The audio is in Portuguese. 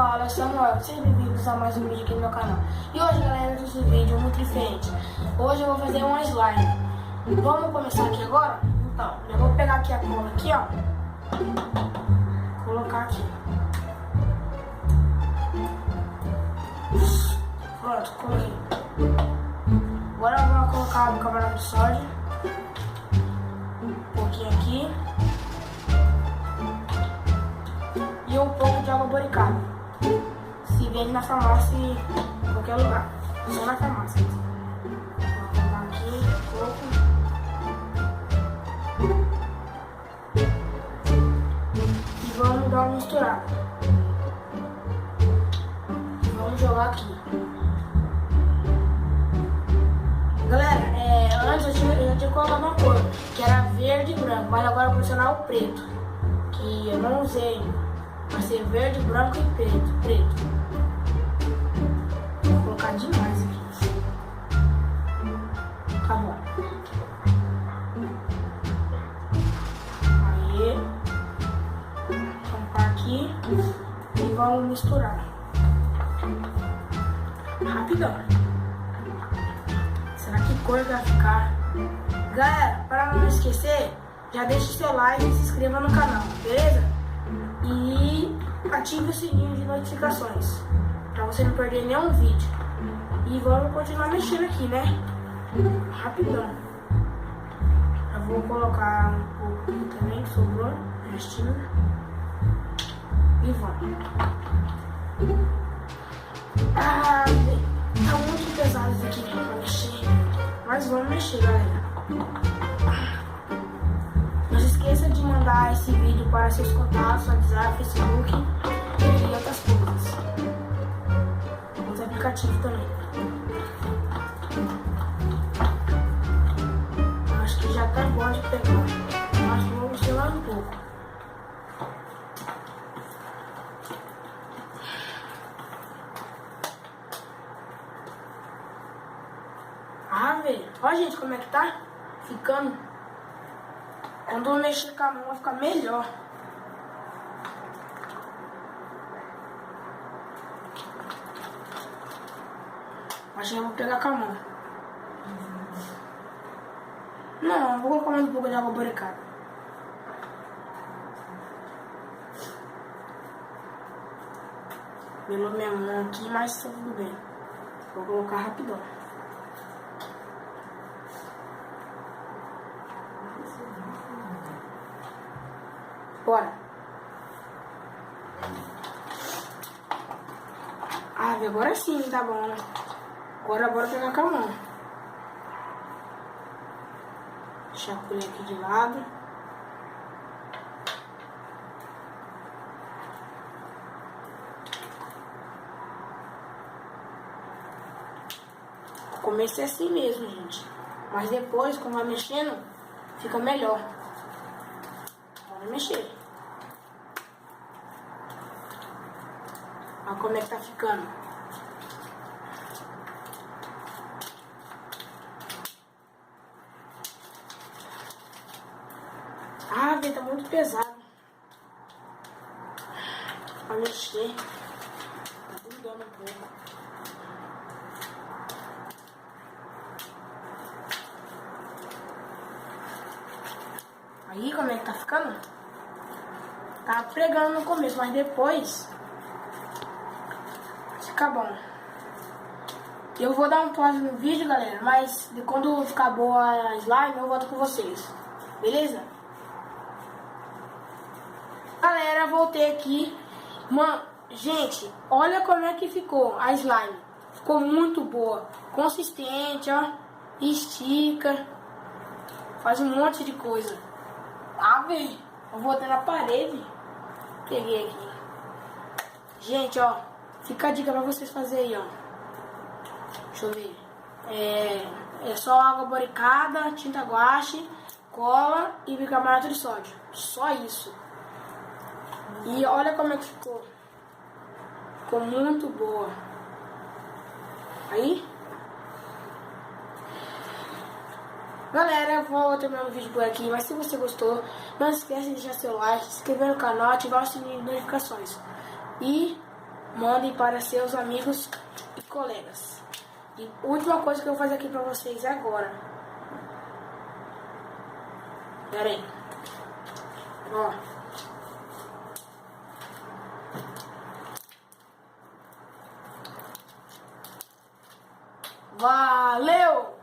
fala, Samuel, sejam bem-vindos a mais um vídeo aqui no meu canal. E hoje, galera, eu trouxe um vídeo muito diferente. Hoje eu vou fazer uma slime. Vamos começar aqui agora? Então, eu vou pegar aqui a cola aqui, ó. Colocar aqui. Pronto, coloquei. Agora eu vou colocar o bicarbonato de sódio. Um pouquinho aqui. E um pouco de água boricada. Se vende na farmácia em qualquer lugar. Só na farmácia. Vou colocar aqui um pouco. E vamos dar uma misturada. Vamos jogar aqui. Galera, antes eu tinha colocado uma cor, que era verde e branco, mas agora eu vou adicionar o preto, que eu não usei. Vai ser verde, branco e preto. Vou colocar demais aqui. Tá bom. Aí, vamos tampar aqui e vamos misturar. Rapidão. Será que cor vai ficar? Galera, para não esquecer, já deixa o seu like e se inscreva no canal, beleza? E ative o sininho de notificações, para você não perder nenhum vídeo. E vamos continuar mexendo aqui, né? Rapidão. Eu vou colocar um pouco aqui também, que sobrou, restinho. E vamos. Tá muito pesado isso aqui pra mexer. Mas vamos mexer, galera. Não se esqueça de mandar esse vídeo para seus contatos, WhatsApp, Facebook e outras coisas. Outros aplicativos também. Acho que já tá bom de pegar. Acho que vou mexer mais um pouco. Velho. Olha, gente, como é que tá ficando. Quando eu mexer com a mão vai ficar melhor. Acho que eu vou pegar com a mão. Não, eu vou colocar mais um pouco de água boricada. Melou minha mão aqui, mas tá tudo bem. Vou colocar rapidão. Bora. Agora sim, tá bom, né? Agora bora pegar com a mão. Deixa a colher aqui de lado. O começo é assim mesmo, gente. Mas depois, quando vai mexendo, fica melhor. Vamos mexer. Olha como é que tá ficando. Velho, tá muito pesado pra mexer. Tá grudando um pouco. Aí, como é que tá ficando? Tá pregando no começo, mas depois fica bom. Eu vou dar um pause no vídeo, galera, mas quando ficar boa a slime, eu volto com vocês. Beleza? Galera, voltei aqui. Mano, gente, olha como é que ficou a slime. Ficou muito boa. Consistente, ó. Estica. Faz um monte de coisa. Velho, eu vou botar na parede. Peguei aqui. Gente, ó, fica a dica pra vocês fazerem aí, ó. Deixa eu ver. É só água boricada, tinta guache, cola e bicarbonato de sódio. Só isso. E olha como é que ficou. Ficou muito boa. Aí. Galera, eu vou terminar o vídeo por aqui, mas se você gostou, não se esqueça de deixar seu like, se inscrever no canal, ativar o sininho de notificações. E mandem para seus amigos e colegas. E última coisa que eu vou fazer aqui para vocês agora. Pera aí. Ó. Valeu!